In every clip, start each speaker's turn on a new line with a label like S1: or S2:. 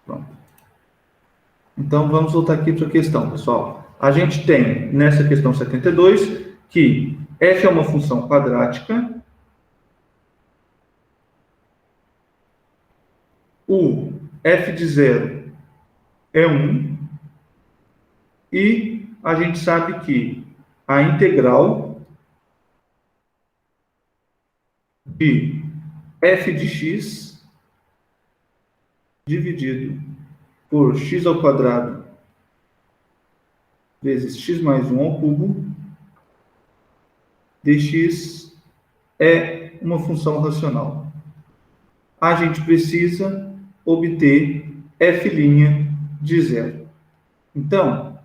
S1: Pronto. Então, vamos voltar aqui para a questão, pessoal. A gente tem, nessa questão 72, que f é uma função quadrática, o f de 0 é 1, e a gente sabe que a integral de f de x dividido por x ao quadrado vezes x mais 1 ao cubo dx é uma função racional. A gente precisa obter f' de 0. Então,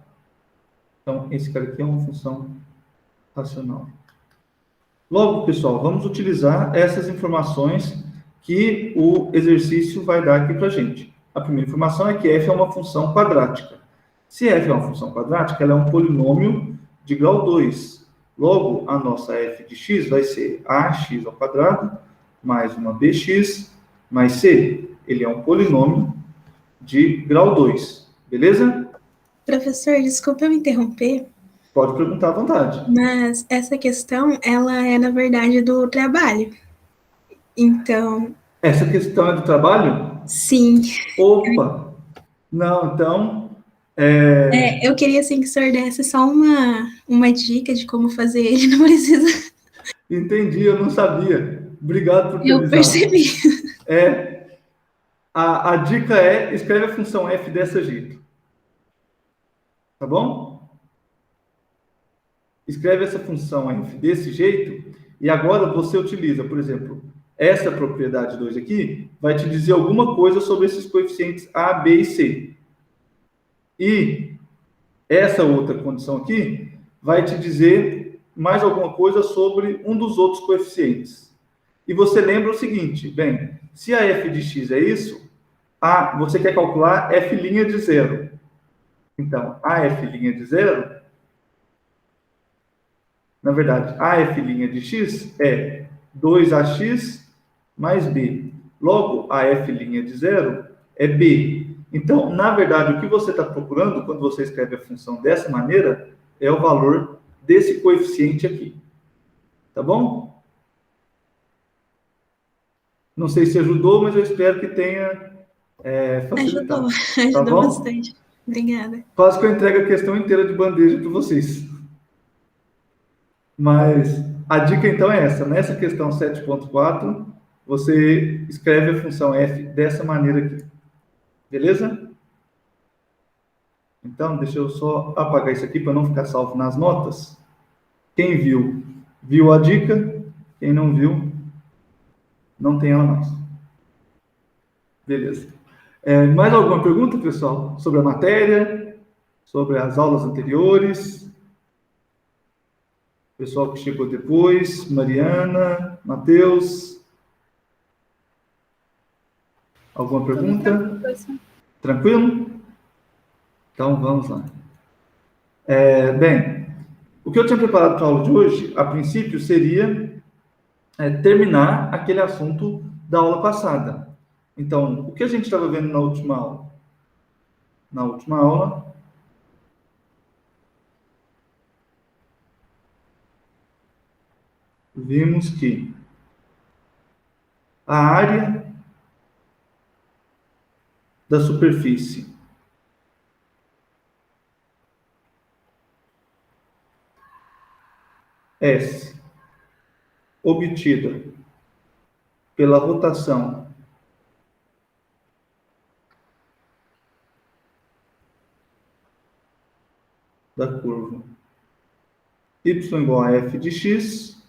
S1: esse cara aqui é uma função racional. Logo, pessoal, vamos utilizar essas informações que o exercício vai dar aqui para a gente. A primeira informação é que f é uma função quadrática. Se f é uma função quadrática, ela é um polinômio de grau 2. Logo, a nossa f de x vai ser ax ao quadrado mais uma bx mais c. Ele é um polinômio de grau 2. Beleza?
S2: Professor, desculpa eu interromper,
S1: Pode perguntar à vontade.
S2: mas essa questão, ela é, na verdade, do trabalho. Então,
S1: Essa questão é do trabalho?
S2: sim.
S1: Opa! Não, então...
S2: Eu queria, assim, que o senhor desse só uma dica de como fazer ele, não precisa...
S1: Entendi, eu não sabia. Obrigado por ter
S2: Eu
S1: avisado.
S2: percebi.
S1: A dica é, escreve a função f desse jeito. Tá bom? Escreve essa função f desse jeito, e agora você utiliza, por exemplo, essa propriedade 2 aqui, vai te dizer alguma coisa sobre esses coeficientes a, b e c. E essa outra condição aqui vai te dizer mais alguma coisa sobre um dos outros coeficientes. E você lembra o seguinte, bem, se a f de x é isso, você quer calcular f' de 0. Então, a f' de 0, na verdade, a f' de x é 2ax mais b. Logo, a f' de 0 é b. Então, na verdade, o que você está procurando quando você escreve a função dessa maneira é o valor desse coeficiente aqui. Tá bom? Não sei se ajudou, mas eu espero que tenha
S2: Ajudou,
S1: facilitado. Tá
S2: ajudou
S1: bom?
S2: bastante. Obrigada.
S1: Quase que eu entrego a questão inteira de bandeja para vocês. Mas a dica então é essa. Nessa questão 7.4, você escreve a função f dessa maneira aqui. Beleza? Então, deixa eu só apagar isso aqui para não ficar salvo nas notas. Quem viu, viu a dica. Quem não viu, não tem ela mais. Beleza. Mais alguma pergunta, pessoal? Sobre a matéria? Sobre as aulas anteriores? Pessoal que chegou depois? Mariana, Matheus? Alguma pergunta? Tranquilo? Então, vamos lá. Bem, o que eu tinha preparado para a aula de hoje, a princípio, seria terminar aquele assunto da aula passada. Então, o que a gente estava vendo na última aula? Na última aula, vimos que a área da superfície S, obtida pela rotação da curva y igual a f de x,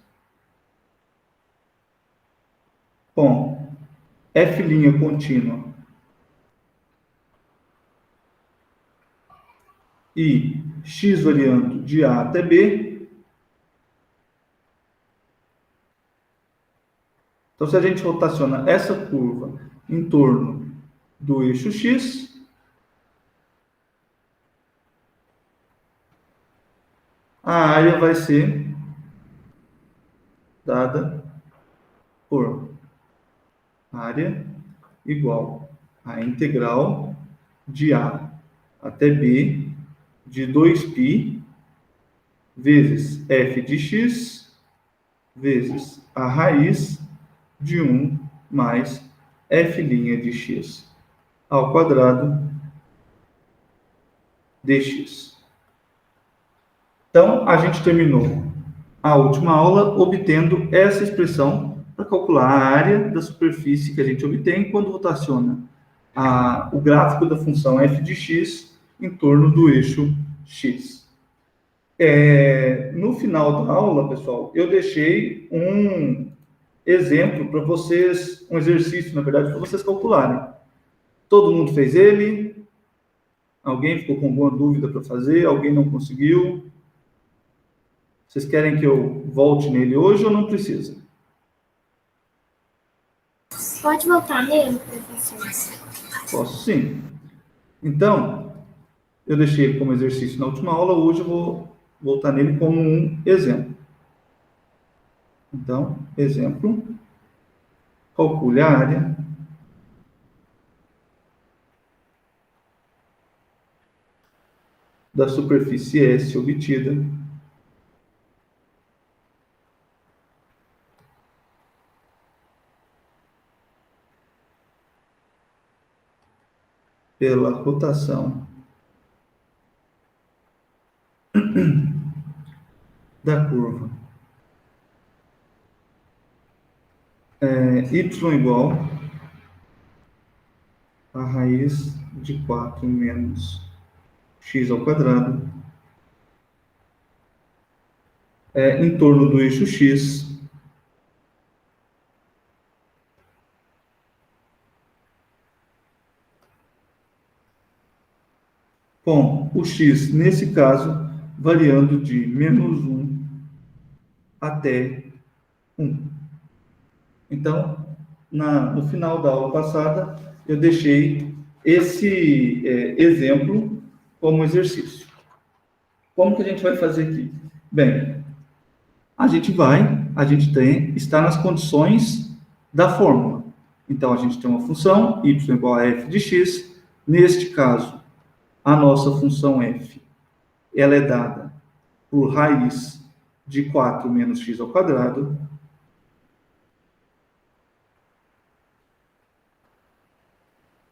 S1: com f' contínua e x variando de A até B. Então, se a gente rotaciona essa curva em torno do eixo x, a área vai ser dada por área igual a integral de A até B de 2π vezes f de x vezes a raiz de 1 mais f' de x ao quadrado dx. Então, a gente terminou a última aula obtendo essa expressão para calcular a área da superfície que a gente obtém quando rotaciona o gráfico da função f de x em torno do eixo x. No final da aula, pessoal, eu deixei um exemplo para vocês, um exercício, na verdade, para vocês calcularem. Todo mundo fez ele? Alguém ficou com alguma dúvida para fazer? Alguém não conseguiu? Vocês querem que eu volte nele hoje ou não precisa?
S3: Pode voltar nele, professor?
S1: Posso sim. Então, eu deixei ele como exercício na última aula, hoje eu vou voltar nele como um exemplo. Então, exemplo, calcule a área da superfície S obtida pela rotação da curva y igual a raiz de 4 menos x ao quadrado em torno do eixo x com o x, nesse caso, variando de menos 1 até 1. Então, no final da aula passada, eu deixei esse exemplo como exercício. Como que a gente vai fazer aqui? Bem, a gente está nas condições da fórmula. Então, a gente tem uma função y igual a f de x. Neste caso, a nossa função f, ela é dada por raiz de 4 menos x ao quadrado.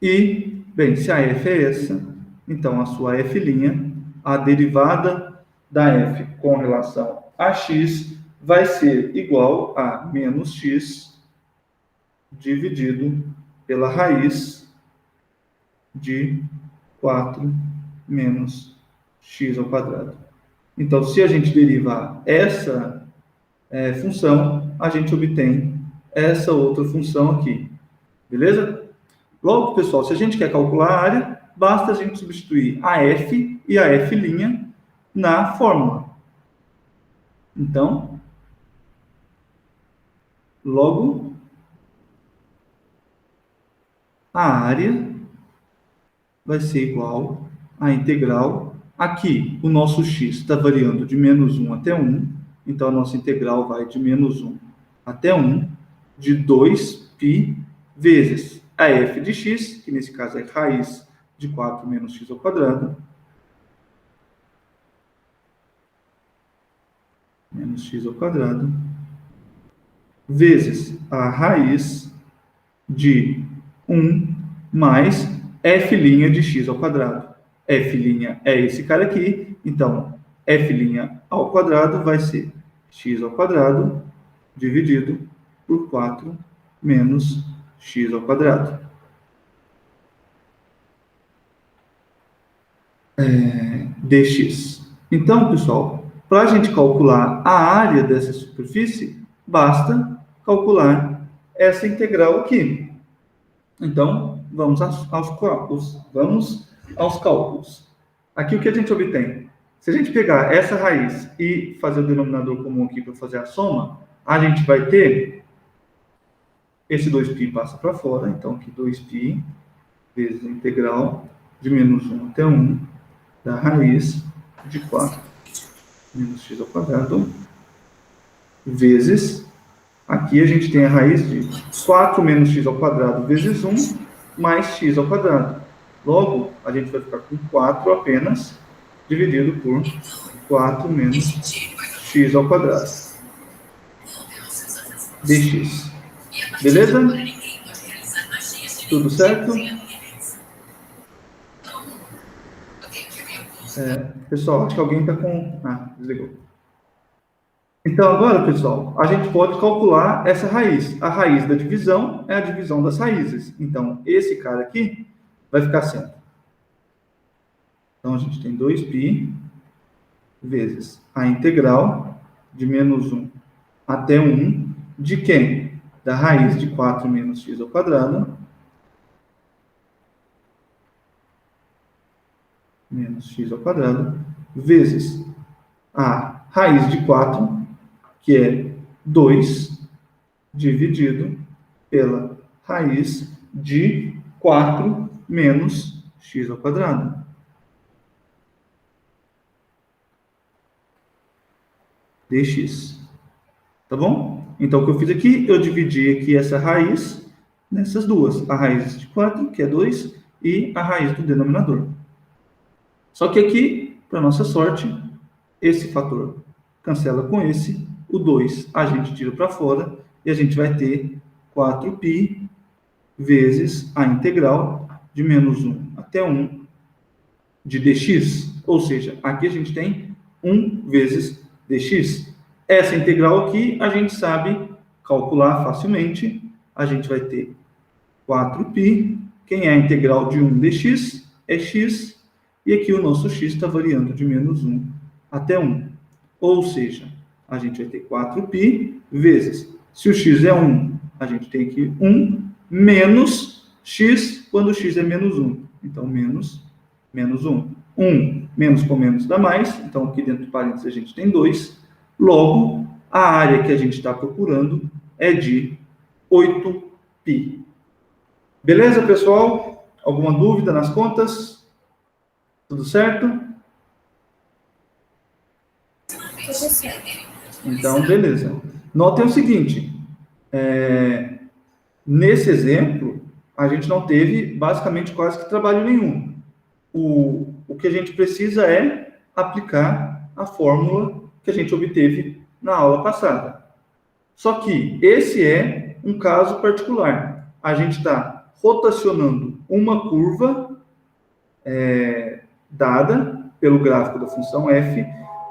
S1: E, bem, se a f é essa, então a sua f', a derivada da f com relação a x, vai ser igual a menos x dividido pela raiz de 4 menos x ao quadrado. Então, se a gente derivar essa função, a gente obtém essa outra função aqui. Beleza? Logo, pessoal, se a gente quer calcular a área, basta a gente substituir a f e a f' na fórmula. Então, logo, a área vai ser igual à integral. Aqui, o nosso x está variando de menos 1 até 1. Então, a nossa integral vai de menos 1 até 1, de 2π vezes a f de x, que nesse caso é raiz de 4 menos x ao quadrado, menos x ao quadrado, vezes a raiz de 1 mais f' de x ao quadrado. F' é esse cara aqui, então f' ao quadrado vai ser x ao quadrado dividido por 4 menos x ao quadrado. Dx. Então, pessoal, para a gente calcular a área dessa superfície, basta calcular essa integral aqui. Então, vamos aos cálculos. Aqui o que a gente obtém? Se a gente pegar essa raiz e fazer o denominador comum aqui para fazer a soma, a gente vai ter esse 2π passa para fora, então aqui 2π vezes a integral de menos 1 até 1 da raiz de 4 menos x ao quadrado vezes, aqui a gente tem a raiz de 4 menos x ao quadrado vezes 1 mais x ao quadrado. Logo, a gente vai ficar com 4 apenas, dividido por 4 menos x ao quadrado, dx. Beleza? Tudo certo? Pessoal, acho que alguém está com... Ah, desligou. Então, agora, pessoal, a gente pode calcular essa raiz. A raiz da divisão é a divisão das raízes. Então, esse cara aqui vai ficar sendo. Então, a gente tem 2π vezes a integral de menos 1 até 1 de quem? Da raiz de 4 menos x ao quadrado, menos x ao quadrado, vezes a raiz de 4, que é 2, dividido pela raiz de 4 menos x ao quadrado. Dx. Tá bom? Então, o que eu fiz aqui, eu dividi aqui essa raiz nessas duas. A raiz de 4, que é 2, e a raiz do denominador. Só que aqui, para nossa sorte, esse fator cancela com esse, o 2 a gente tira para fora, e a gente vai ter 4π vezes a integral de menos 1 até 1 de dx. Ou seja, aqui a gente tem 1 vezes dx. Essa integral aqui a gente sabe calcular facilmente. A gente vai ter 4π. Quem é a integral de 1 dx é x. E aqui o nosso x está variando de menos 1 até 1. Ou seja, a gente vai ter 4π vezes, se o x é 1, a gente tem aqui 1 menos x quando x é menos 1. Então, menos 1. 1 menos com menos dá mais. Então, aqui dentro do parênteses a gente tem 2. Logo, a área que a gente está procurando é de 8π. Beleza, pessoal? Alguma dúvida nas contas? Tudo certo?
S3: Tudo certo.
S1: Então, beleza. Notem o seguinte, nesse exemplo, a gente não teve basicamente quase que trabalho nenhum. O que a gente precisa é aplicar a fórmula que a gente obteve na aula passada. Só que esse é um caso particular. A gente está rotacionando uma curva dada pelo gráfico da função f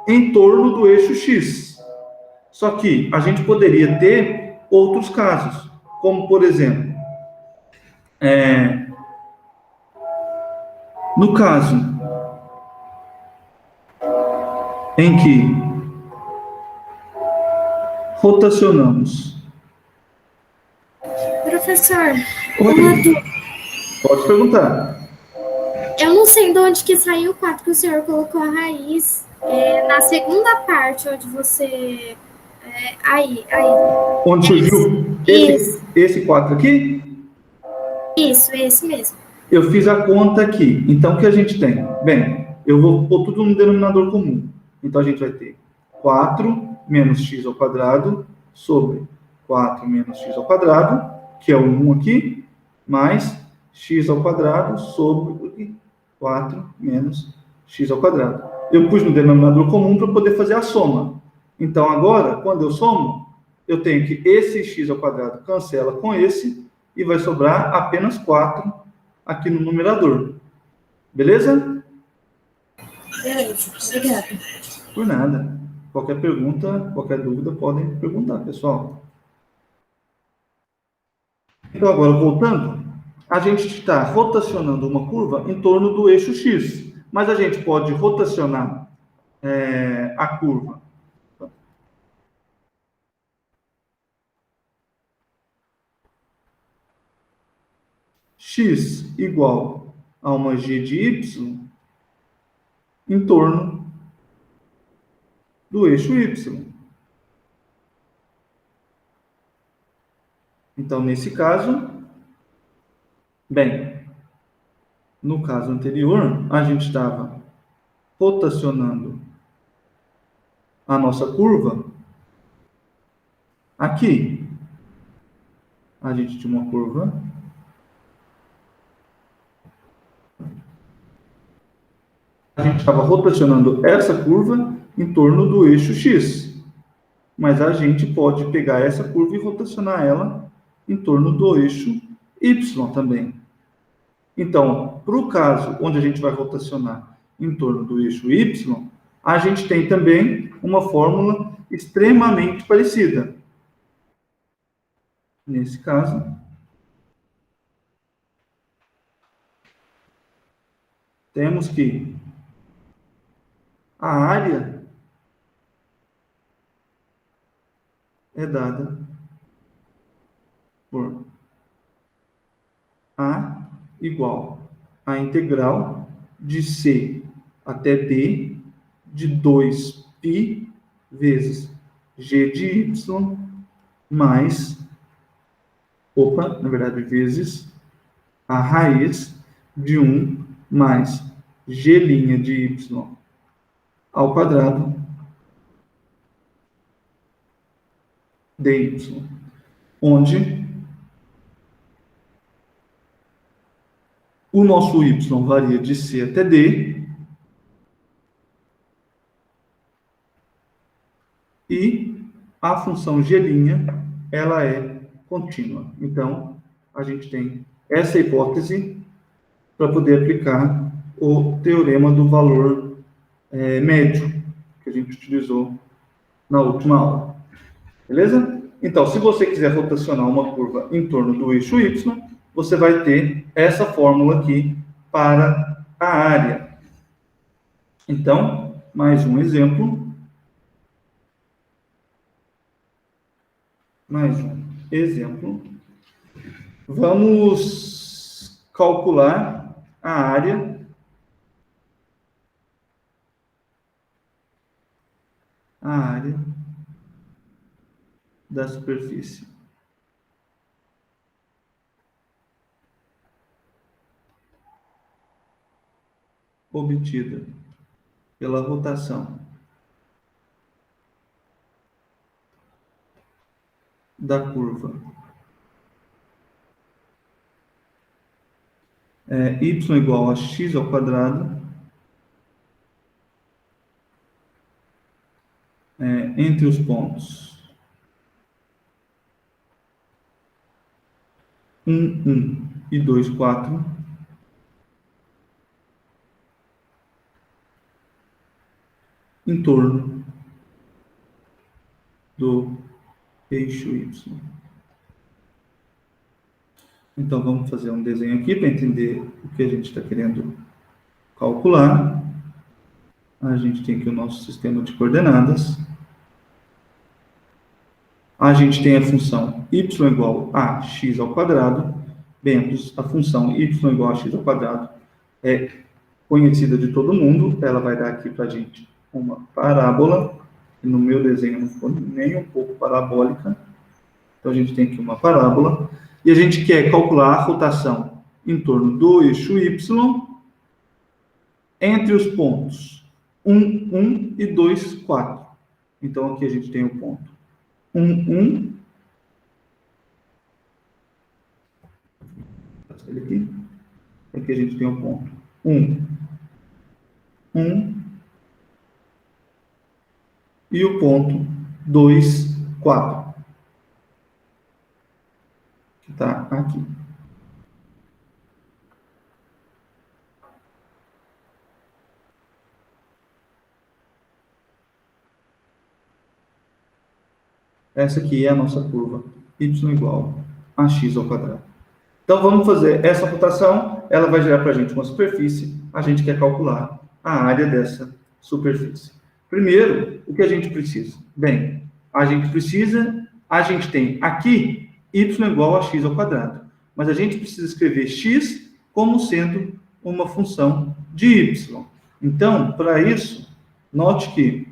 S1: em torno do eixo x. Só que a gente poderia ter outros casos, como, por exemplo, no caso em que rotacionamos.
S3: Professor,
S1: Oi.
S3: uma dúvida.
S1: Pode perguntar.
S3: Eu não sei de onde que saiu o 4 que o senhor colocou a raiz. Na segunda parte, onde você... aí.
S1: Onde surgiu esse 4 aqui?
S3: Isso, esse mesmo.
S1: Eu fiz a conta aqui. Então, o que a gente tem? Bem, eu vou pôr tudo no denominador comum. Então, a gente vai ter 4 menos x ao quadrado sobre 4 menos x ao quadrado, que é o 1 aqui, mais x ao quadrado sobre 4 menos x ao quadrado. Eu pus no denominador comum para poder fazer a soma. Então, agora, quando eu somo, eu tenho que esse x ao quadrado cancela com esse e vai sobrar apenas 4 aqui no numerador. Beleza?
S3: Beleza, obrigada.
S1: Por nada. Qualquer pergunta, qualquer dúvida, podem perguntar, pessoal. Então, agora, voltando, a gente está rotacionando uma curva em torno do eixo x. Mas a gente pode rotacionar a curva x igual a uma g de y em torno do eixo y. Então, nesse caso, bem, no caso anterior, a gente estava rotacionando a nossa curva aqui. A gente tinha uma curva gente estava rotacionando essa curva em torno do eixo X. Mas a gente pode pegar essa curva e rotacionar ela em torno do eixo Y também. Então, para o caso onde a gente vai rotacionar em torno do eixo Y, a gente tem também uma fórmula extremamente parecida. Nesse caso, temos que a área é dada por A igual a integral de C até D de 2π vezes G de Y mais, na verdade, vezes a raiz de 1 mais G' de Y ao quadrado dy, onde o nosso y varia de C até D e a função G' ela é contínua. Então, a gente tem essa hipótese para poder aplicar o teorema do valor médio que a gente utilizou na última aula. Beleza? Então, se você quiser rotacionar uma curva em torno do eixo Y, você vai ter essa fórmula aqui para a área. Então, mais um exemplo. Vamos calcular a área da superfície. Obtida pela rotação da curva y igual a x ao quadrado entre os pontos 1, 1 e 2, 4, em torno do eixo Y. Então, vamos fazer um desenho aqui para entender o que a gente está querendo calcular. A gente tem aqui o nosso sistema de coordenadas. A gente tem a função y igual a x ao quadrado. Bem, a função y igual a x ao quadrado é conhecida de todo mundo. Ela vai dar aqui para a gente uma parábola. E no meu desenho não ficou nem um pouco parabólica. Então, a gente tem aqui uma parábola. E a gente quer calcular a rotação em torno do eixo Y entre os pontos 1, 1 e 2, 4. Então, aqui a gente tem o ponto 1, 1. Aqui a gente tem o ponto 1, 1. E o ponto 2, 4. Que está aqui. Essa aqui é a nossa curva y igual a x ao quadrado. Então, vamos fazer essa rotação. Ela vai gerar para a gente uma superfície. A gente quer calcular a área dessa superfície. Primeiro, o que a gente precisa? Bem, a gente tem aqui y igual a x ao quadrado. Mas a gente precisa escrever x como sendo uma função de y. Então, para isso, note que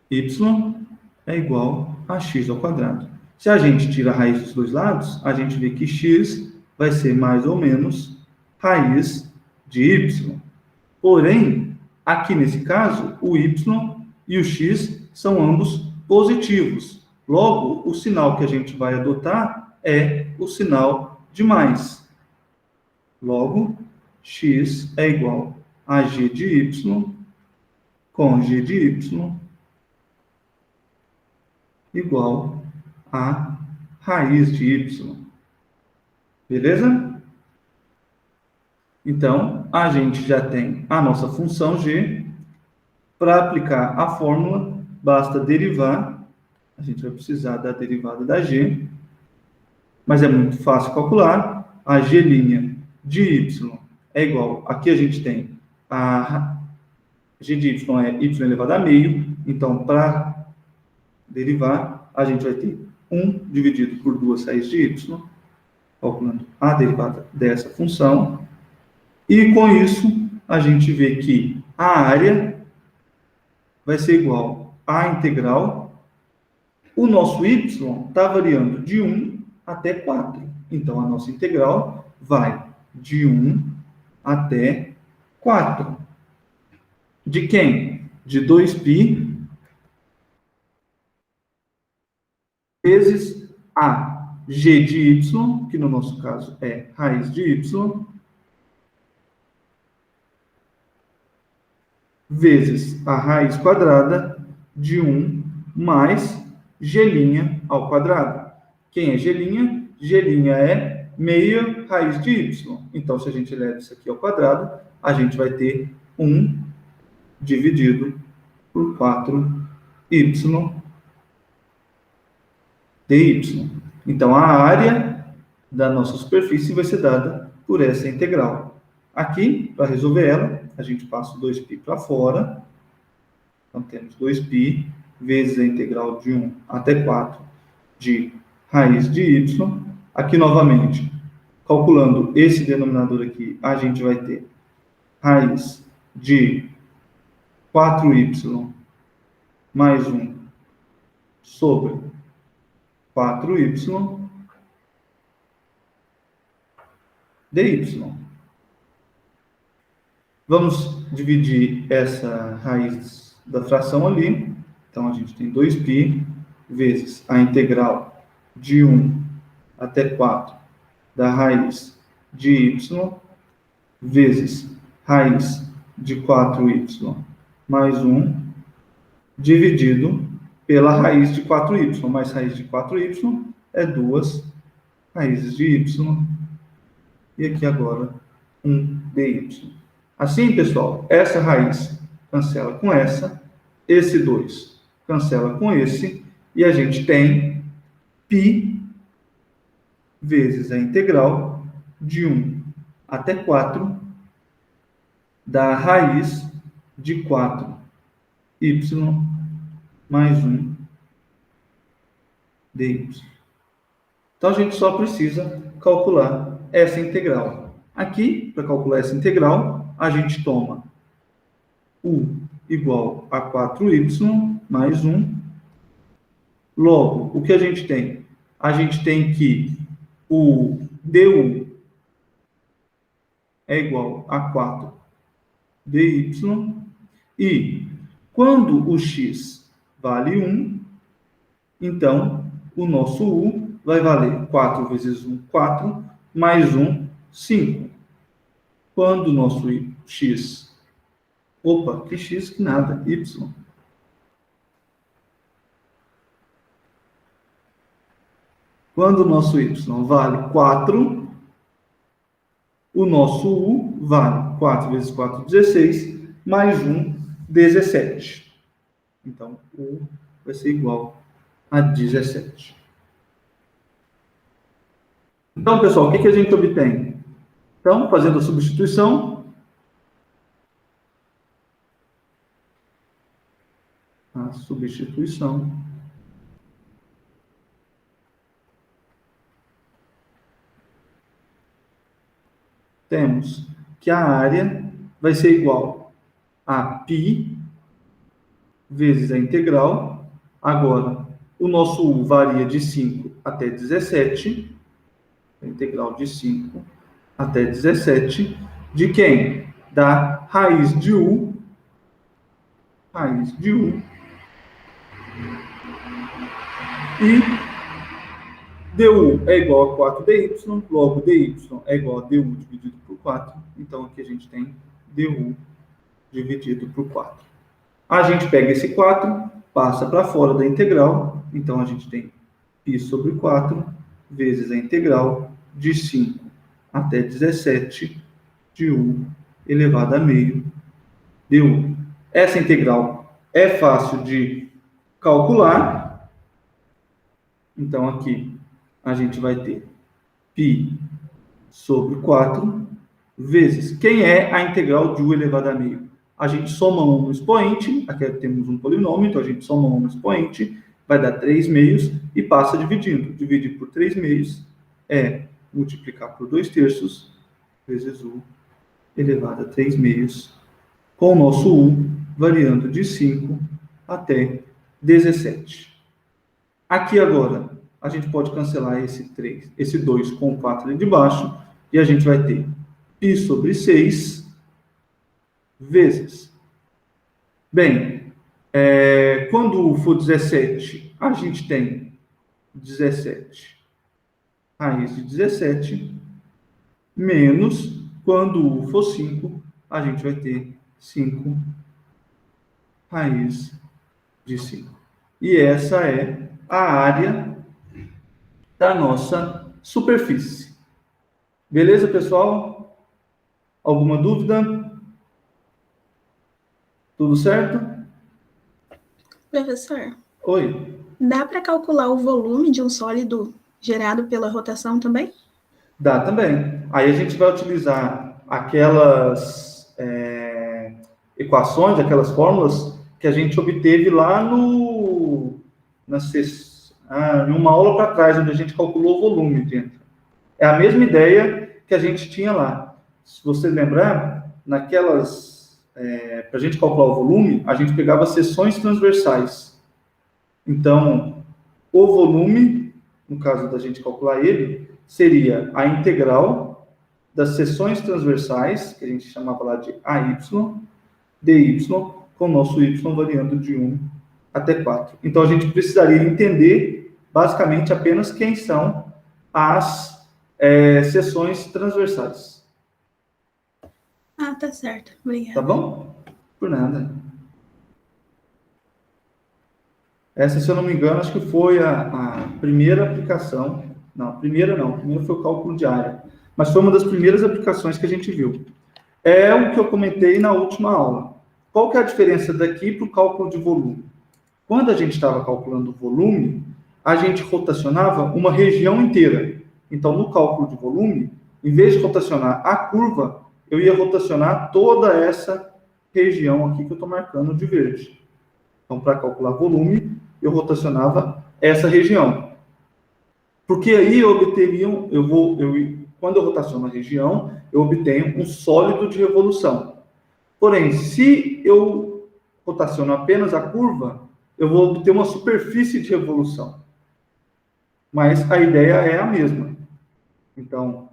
S1: y é igual a x ao quadrado. Se a gente tira a raiz dos dois lados, a gente vê que x vai ser mais ou menos raiz de y. Porém, aqui nesse caso, o y e o x são ambos positivos. Logo, o sinal que a gente vai adotar é o sinal de mais. Logo, x é igual a g de y com g de y igual a raiz de y. Beleza? Então, a gente já tem a nossa função g. Para aplicar a fórmula, basta derivar. A gente vai precisar da derivada da g, mas é muito fácil calcular. A g' de y é igual, aqui a gente tem a g de y é y elevado a meio, então para derivar, a gente vai ter 1 dividido por 2 raízes de y, calculando a derivada dessa função, e com isso a gente vê que a área vai ser igual à integral. O nosso y está variando de 1 até 4. Então, a nossa integral vai de 1 até 4. De quem? De 2π vezes a g de y, que no nosso caso é raiz de y, vezes a raiz quadrada de 1 mais g' ao quadrado. Quem é g'? G' é meia raiz de y. Então, se a gente eleva isso aqui ao quadrado, a gente vai ter 1 dividido por 4y dy. Então, a área da nossa superfície vai ser dada por essa integral. Aqui, para resolver ela, a gente passa o 2π para fora. Então, temos 2π vezes a integral de 1 até 4 de raiz de y. Aqui, novamente, calculando esse denominador aqui, a gente vai ter raiz de 4y mais 1 sobre 4y dy. Vamos dividir essa raiz da fração ali. Então, a gente tem 2π vezes a integral de 1 até 4 da raiz de y vezes raiz de 4y mais 1 dividido pela raiz de 4y. Mais raiz de 4y é 2 raízes de y. E aqui agora 1 dy. Assim, pessoal, essa raiz cancela com essa, esse 2 cancela com esse, e a gente tem π vezes a integral de 1 até 4 da raiz de 4y mais 1 dy. Então, a gente só precisa calcular essa integral. Aqui, para calcular essa integral, a gente toma u igual a 4y mais 1. Logo, o que a gente tem? A gente tem que o du é igual a 4 dy. E quando o x vale 1, então o nosso u vai valer 4 vezes 1, 4, mais 1, 5. Quando o nosso x... Opa, que x, que nada, y. Quando o nosso y vale 4, o nosso u vale 4 vezes 4, 16, mais 1, 17. Então, u vai ser igual a 17. Então, pessoal, o que a gente obtém? Então, fazendo a substituição, temos que a área vai ser igual a π vezes a integral. Agora, o nosso u varia de 5 até 17, a integral de 5 até 17, de quem? Da raiz de u, e du é igual a 4dy, logo dy é igual a du dividido por 4. Então, aqui a gente tem du dividido por 4. A gente pega esse 4, passa para fora da integral. Então, a gente tem π sobre 4 vezes a integral de 5 até 17 de u elevado a meio du. Essa integral é fácil de calcular. Então, aqui a gente vai ter π sobre 4 vezes. Quem é a integral de u elevado a meio? A gente soma 1 no expoente, aqui temos um polinômio, então a gente soma 1 no expoente, vai dar 3 meios e passa dividindo. Dividir por 3 meios é multiplicar por 2 terços vezes u elevado a 3 meios, com o nosso u variando de 5 até 17. Aqui agora, a gente pode cancelar esse 2 com o 4 ali de baixo, e a gente vai ter π sobre 6 vezes. Bem, quando for 17, a gente tem 17 raiz de 17, menos, quando for 5, a gente vai ter 5 raiz de 5. E essa é a área da nossa superfície. Beleza, pessoal? Alguma dúvida? Tudo certo?
S2: Professor,
S1: Oi.
S2: dá para calcular o volume de um sólido gerado pela rotação também?
S1: Dá também. Aí a gente vai utilizar aquelas equações, aquelas fórmulas que a gente obteve lá em uma aula para trás, onde a gente calculou o volume dentro. É a mesma ideia que a gente tinha lá. Se você lembrar, para a gente calcular o volume, a gente pegava seções transversais. Então, o volume, no caso da gente calcular ele, seria a integral das seções transversais, que a gente chamava lá de AY, dy, com o nosso y variando de 1 até 4. Então, a gente precisaria entender, basicamente, apenas quem são as seções transversais.
S2: Ah, tá certo.
S1: Tá
S2: Obrigada.
S1: bom? Por nada. Essa, se eu não me engano, acho que foi a primeira aplicação. Não, a primeira não. A primeira foi o cálculo de área. Mas foi uma das primeiras aplicações que a gente viu. É o que eu comentei na última aula. Qual que é a diferença daqui para o cálculo de volume? Quando a gente estava calculando o volume, a gente rotacionava uma região inteira. Então, no cálculo de volume, em vez de rotacionar a curva, eu ia rotacionar toda essa região aqui que eu estou marcando de verde. Então, para calcular volume, eu rotacionava essa região. Porque aí quando eu rotaciono a região, eu obtenho um sólido de revolução. Porém, se eu rotaciono apenas a curva, eu vou obter uma superfície de revolução. Mas a ideia é a mesma. Então,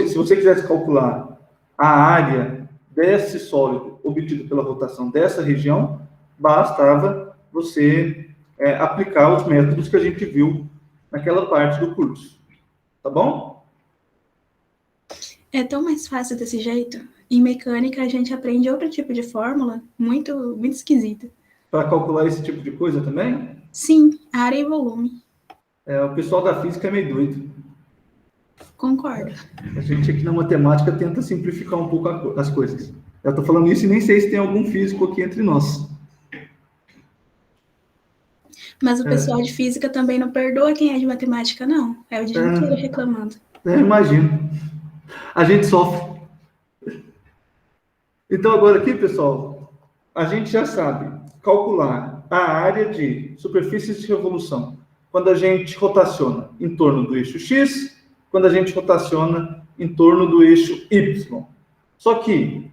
S1: se você quisesse calcular a área desse sólido obtido pela rotação dessa região, bastava você aplicar os métodos que a gente viu naquela parte do curso. Tá bom?
S2: É tão mais fácil desse jeito. Em mecânica, a gente aprende outro tipo de fórmula muito, muito esquisita.
S1: Para calcular esse tipo de coisa também,
S2: Sim, área e volume.
S1: o pessoal da física é meio doido.
S2: Concordo.
S1: A gente aqui na matemática tenta simplificar um pouco as coisas. Eu estou falando isso e nem sei se tem algum físico aqui entre nós.
S2: Mas o pessoal de física também não perdoa quem é de matemática, não. É o dia inteiro reclamando.
S1: Eu imagino. A gente sofre. Então, agora aqui, pessoal, a gente já sabe calcular a área de superfícies de revolução quando a gente rotaciona em torno do eixo X, quando a gente rotaciona em torno do eixo Y. Só que,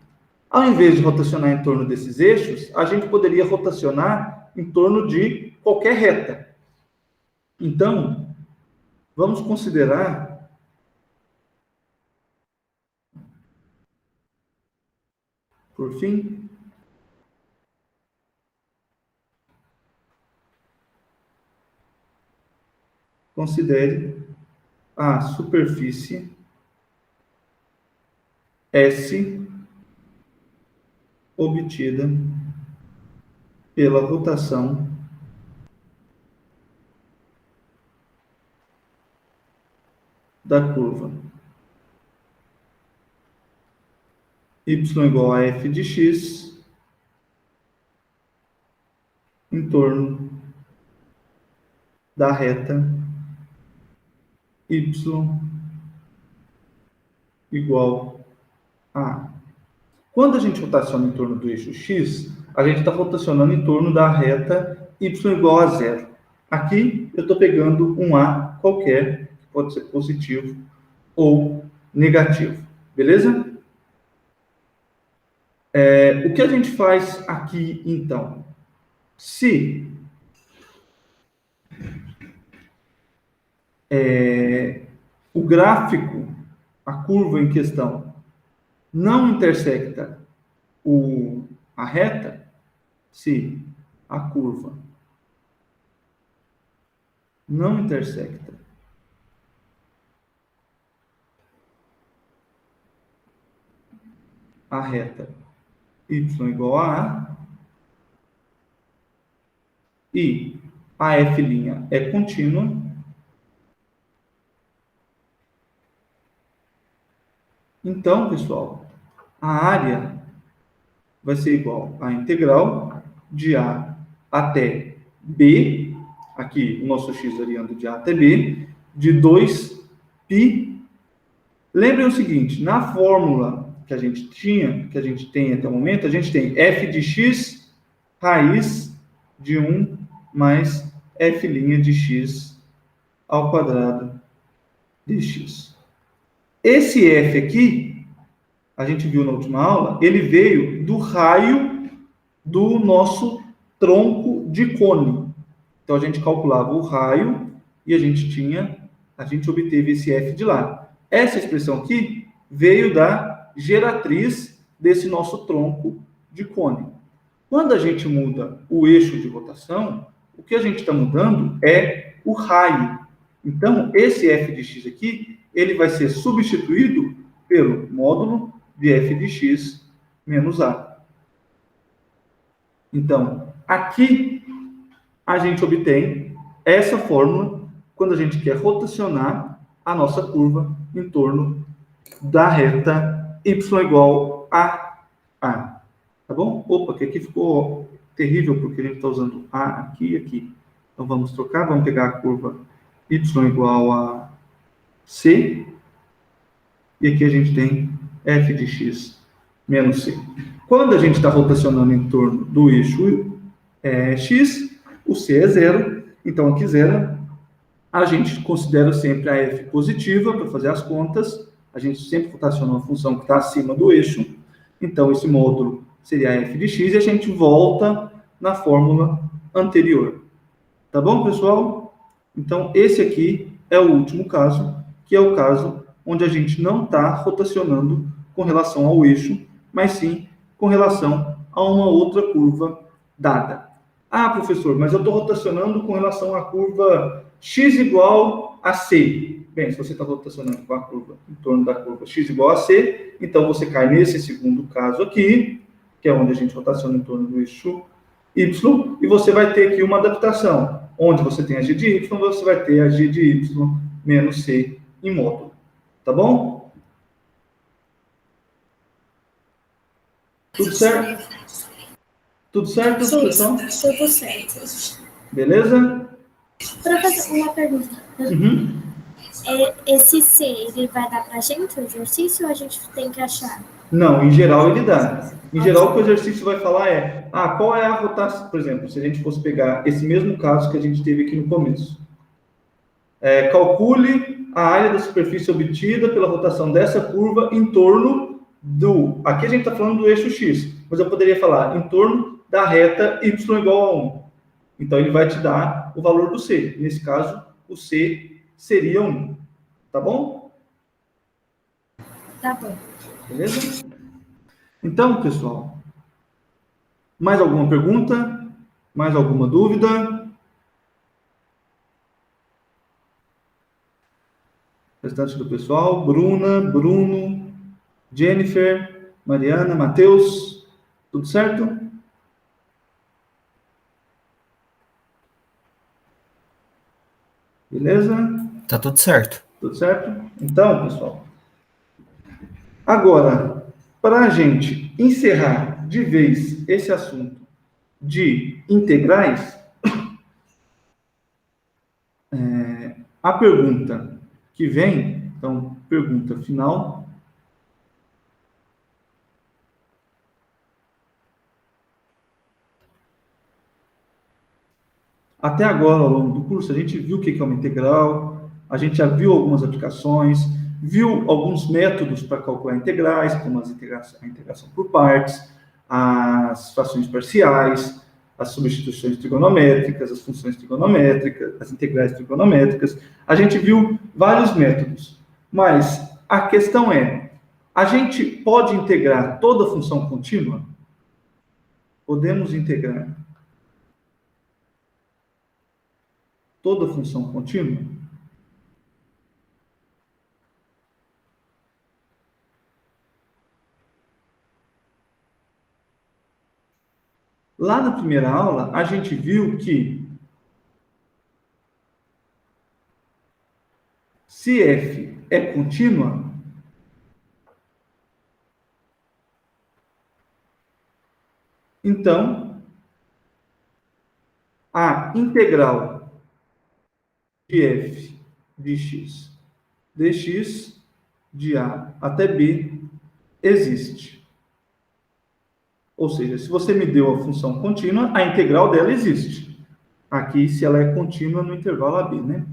S1: ao invés de rotacionar em torno desses eixos, a gente poderia rotacionar em torno de qualquer reta. Então, vamos considerar por fim, considere a superfície S obtida pela rotação da curva y igual a f de x em torno da reta y igual a. Quando a gente rotaciona em torno do eixo x, a gente está rotacionando em torno da reta y igual a zero. Aqui eu estou pegando um A qualquer, que pode ser positivo ou negativo. Beleza? O que a gente faz aqui, então? Se o gráfico, a curva em questão, não intersecta a reta, se a curva não intersecta a reta y igual a e a f' é contínua, então, pessoal, a área vai ser igual à integral de A até B, aqui o nosso x variando de A até B, de 2π. Lembrem o seguinte, na fórmula que a gente tem até o momento, a gente tem f de x raiz de 1 mais f' de x ao quadrado de x. Esse f aqui, a gente viu na última aula, ele veio do raio do nosso tronco de cone. Então, a gente calculava o raio e a gente obteve esse f de lá. Essa expressão aqui veio da geratriz desse nosso tronco de cone. Quando a gente muda o eixo de rotação, o que a gente está mudando é o raio. Então, esse f de x aqui, ele vai ser substituído pelo módulo de f de x menos a. Então, aqui a gente obtém essa fórmula quando a gente quer rotacionar a nossa curva em torno da reta y igual a A. Tá bom? Opa, que aqui ficou terrível porque a gente está usando A aqui e aqui. Então, vamos trocar, vamos pegar a curva y igual a C. E aqui a gente tem f de x menos c. Quando a gente está rotacionando em torno do eixo x, o c é zero. Então, aqui zero, a gente considera sempre a f positiva para fazer as contas. A gente sempre rotaciona uma função que está acima do eixo. Então, esse módulo seria f de x e a gente volta na fórmula anterior. Tá bom, pessoal? Então, esse aqui é o último caso, que é o caso onde a gente não está rotacionando com relação ao eixo, mas sim com relação a uma outra curva dada. Ah, professor, mas eu estou rotacionando com relação à curva x igual a c. Bem, se você está rotacionando com a curva em torno da curva x igual a c, então você cai nesse segundo caso aqui, que é onde a gente rotaciona em torno do eixo y, e você vai ter aqui uma adaptação. Onde você tem a g de y, você vai ter a g de y menos c em módulo. Tá bom? Tudo certo? Tudo certo, pessoal?
S3: Tudo certo.
S1: Beleza?
S3: Professor, uma pergunta.
S1: Uhum.
S3: Esse C, ele vai dar pra gente o exercício ou a gente tem que achar?
S1: Não, em geral ele dá. Em geral o que o exercício vai falar é, qual é a rotação, por exemplo, se a gente fosse pegar esse mesmo caso que a gente teve aqui no começo. Calcule a área da superfície obtida pela rotação dessa curva em torno do... Aqui a gente está falando do eixo x, mas eu poderia falar em torno da reta y igual a 1. Então, ele vai te dar o valor do c. Nesse caso, o c seria 1. Tá bom?
S3: Tá bom.
S1: Beleza? Então, pessoal, mais alguma pergunta? Mais alguma dúvida? Restante do pessoal, Bruna, Bruno, Jennifer, Mariana, Matheus, tudo certo? Beleza?
S4: Tá tudo certo.
S1: Tudo certo? Então, pessoal, agora, para a gente encerrar de vez esse assunto de integrais, a pergunta que vem, então, pergunta final. Até agora, ao longo do curso, a gente viu o que é uma integral, a gente já viu algumas aplicações, viu alguns métodos para calcular integrais, como a integração por partes, as frações parciais, as substituições trigonométricas, as funções trigonométricas, as integrais trigonométricas. A gente viu vários métodos, mas a questão é, a gente pode integrar toda função contínua? Podemos integrar toda função contínua? Lá na primeira aula, a gente viu que se f é contínua, então a integral de f de x dx de a até b existe. Ou seja, se você me deu a função contínua, a integral dela existe. Aqui, se ela é contínua no intervalo AB, né?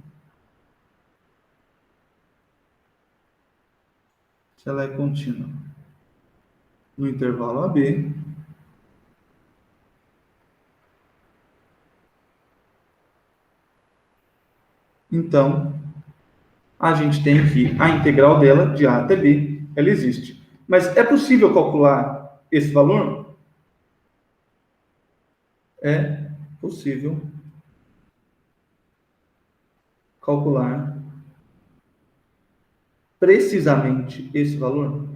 S1: Se ela é contínua no intervalo AB, então a gente tem que a integral dela, de A até B, ela existe. Mas é possível calcular esse valor? É possível calcular precisamente esse valor?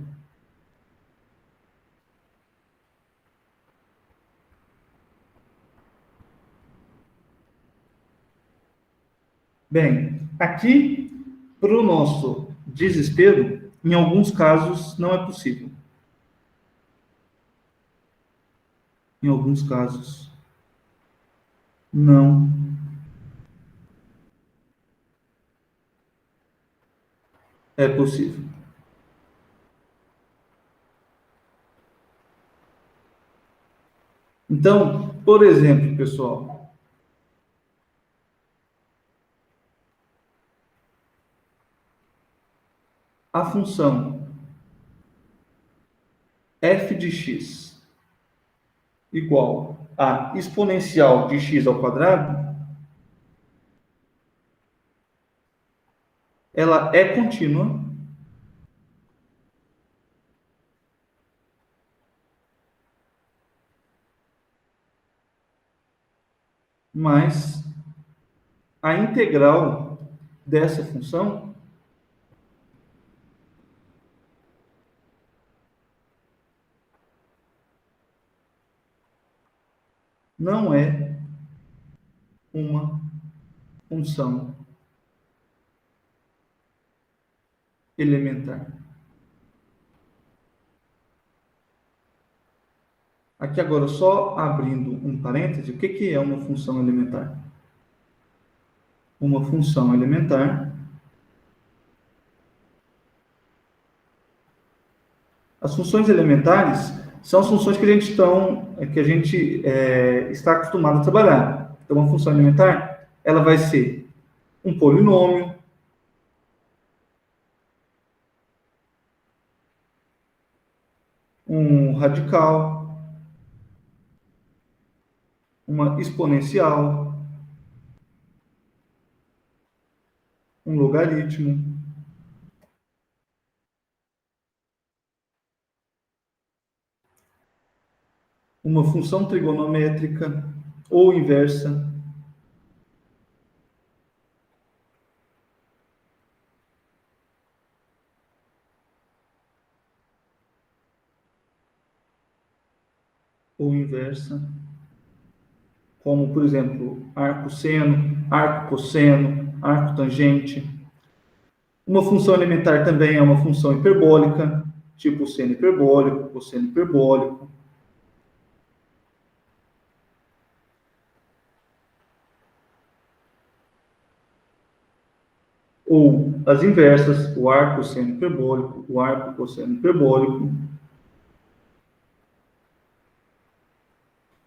S1: Bem, aqui, para o nosso desespero, em alguns casos não é possível. Em alguns casos, não é possível. Então, por exemplo, pessoal, a função f de x igual a exponencial de x ao quadrado, ela é contínua, mas a integral dessa função não é uma função elementar. Aqui agora, só abrindo um parêntese, o que é uma função elementar? Uma função elementar, as funções elementares são as funções que a gente está acostumado a trabalhar. Então, uma função elementar, ela vai ser um polinômio, um radical, uma exponencial, um logaritmo, uma função trigonométrica ou inversa, ou inversa, como, por exemplo, arco seno, arco cosseno, arco tangente. Uma função elementar também é uma função hiperbólica, tipo seno hiperbólico, cosseno hiperbólico. Ou as inversas, o arco seno hiperbólico, o arco cosseno hiperbólico.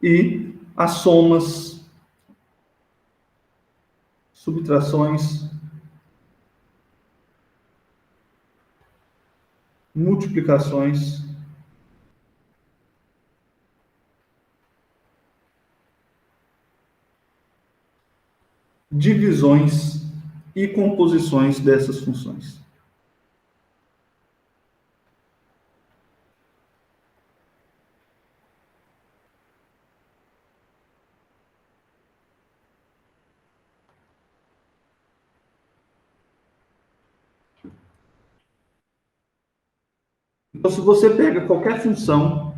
S1: E as somas, subtrações, multiplicações, divisões e composições dessas funções. Então, se você pega qualquer função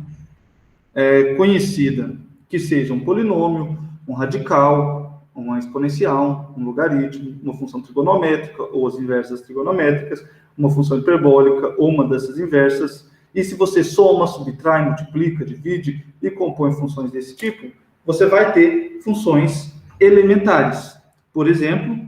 S1: conhecida, que seja um polinômio, um radical, uma exponencial, um logaritmo, uma função trigonométrica ou as inversas trigonométricas, uma função hiperbólica ou uma dessas inversas, e se você soma, subtrai, multiplica, divide e compõe funções desse tipo, você vai ter funções elementares. Por exemplo,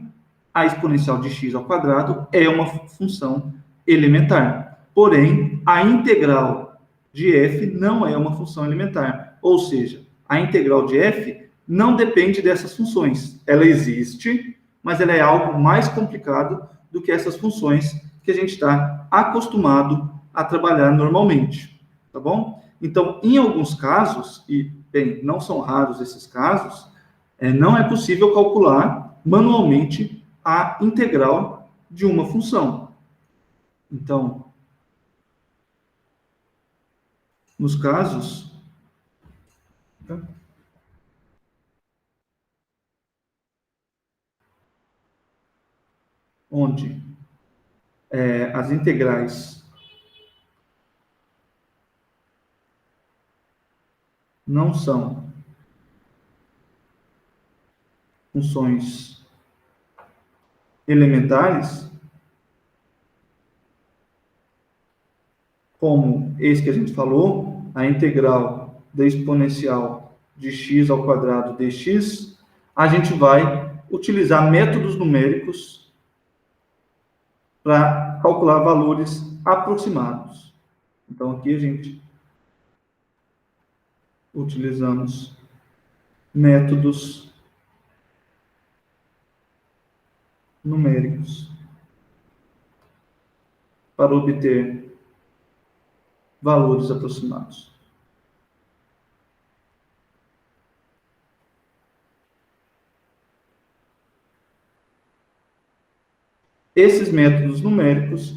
S1: a exponencial de x ao quadrado é uma função elementar. Porém, a integral de f não é uma função elementar. Ou seja, a integral de f não depende dessas funções. Ela existe, mas ela é algo mais complicado do que essas funções que a gente está acostumado a trabalhar normalmente. Tá bom? Então, em alguns casos, e, bem, não são raros esses casos, não é possível calcular manualmente a integral de uma função. Então, nos casos onde as integrais não são funções elementares, como esse que a gente falou, a integral da exponencial de x ao quadrado dx, a gente vai utilizar métodos numéricos para calcular valores aproximados. Então, aqui a gente utilizamos métodos numéricos para obter valores aproximados. Esses métodos numéricos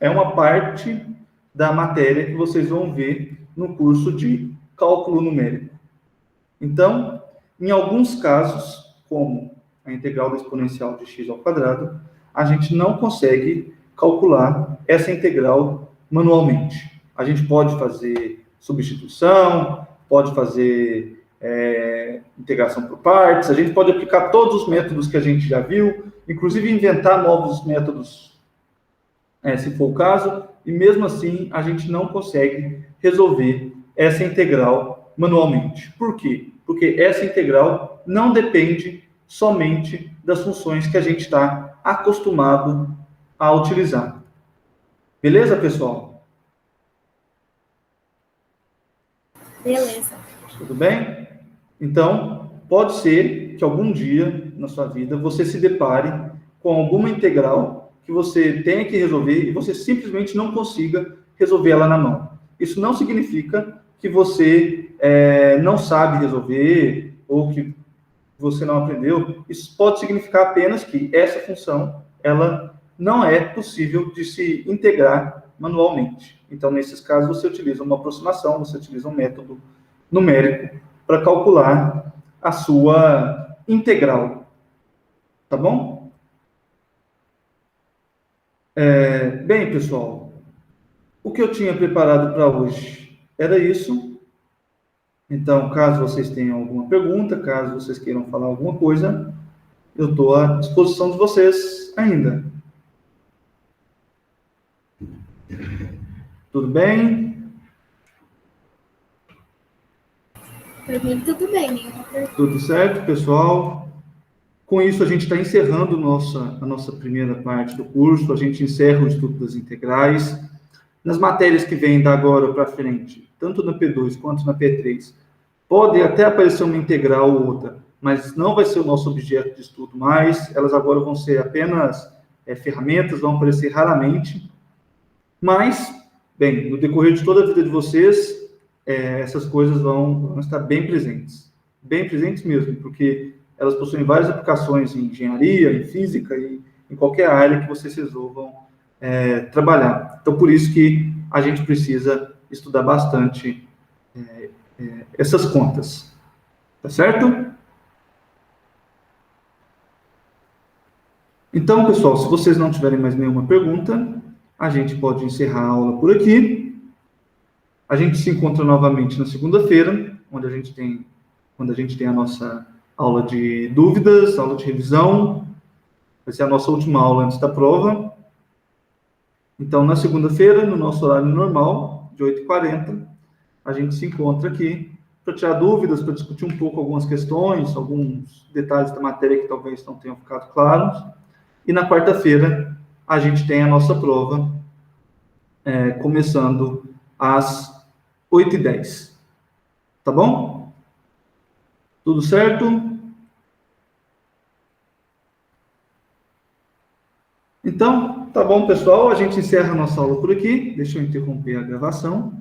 S1: é uma parte da matéria que vocês vão ver no curso de cálculo numérico. Então, em alguns casos, como a integral da exponencial de x ao quadrado, a gente não consegue calcular essa integral manualmente. A gente pode fazer substituição, pode fazer integração por partes, a gente pode aplicar todos os métodos que a gente já viu, inclusive inventar novos métodos, se for o caso, e mesmo assim a gente não consegue resolver essa integral manualmente. Por quê? Porque essa integral não depende somente das funções que a gente está acostumado a utilizar. Beleza, pessoal?
S3: Beleza.
S1: Tudo bem? Então, pode ser que algum dia na sua vida você se depare com alguma integral que você tenha que resolver e você simplesmente não consiga resolver ela na mão. Isso não significa que você não sabe resolver ou que você não aprendeu. Isso pode significar apenas que essa função ela não é possível de se integrar manualmente. Então, nesses casos, você utiliza uma aproximação, você utiliza um método numérico para calcular a sua integral. Tá bom? Bem, pessoal, o que eu tinha preparado para hoje era isso. Então, caso vocês tenham alguma pergunta, caso vocês queiram falar alguma coisa, eu estou à disposição de vocês ainda. Tudo bem?
S3: Por mim, tudo bem, nenhuma pergunta.
S1: Tudo certo, pessoal? Com isso, a gente está encerrando a nossa primeira parte do curso. A gente encerra o estudo das integrais. Nas matérias que vêm da agora para frente, tanto na P2 quanto na P3, pode até aparecer uma integral ou outra, mas não vai ser o nosso objeto de estudo mais. Elas agora vão ser apenas ferramentas, vão aparecer raramente. Mas, bem, no decorrer de toda a vida de vocês, essas coisas vão estar bem presentes mesmo, porque elas possuem várias aplicações em engenharia, em física e em qualquer área que vocês resolvam trabalhar. Então, por isso que a gente precisa estudar bastante essas contas. Tá certo? Então, pessoal, se vocês não tiverem mais nenhuma pergunta, a gente pode encerrar a aula por aqui. A gente se encontra novamente na segunda-feira, onde a gente tem a nossa aula de dúvidas, aula de revisão. Vai ser a nossa última aula antes da prova. Então, na segunda-feira, no nosso horário normal, de 8h40, a gente se encontra aqui para tirar dúvidas, para discutir um pouco algumas questões, alguns detalhes da matéria que talvez não tenham ficado claros. E na quarta-feira, a gente tem a nossa prova, começando às 8h10. Tá bom? Tudo certo? Então, tá bom, pessoal. A gente encerra a nossa aula por aqui. Deixa eu interromper a gravação.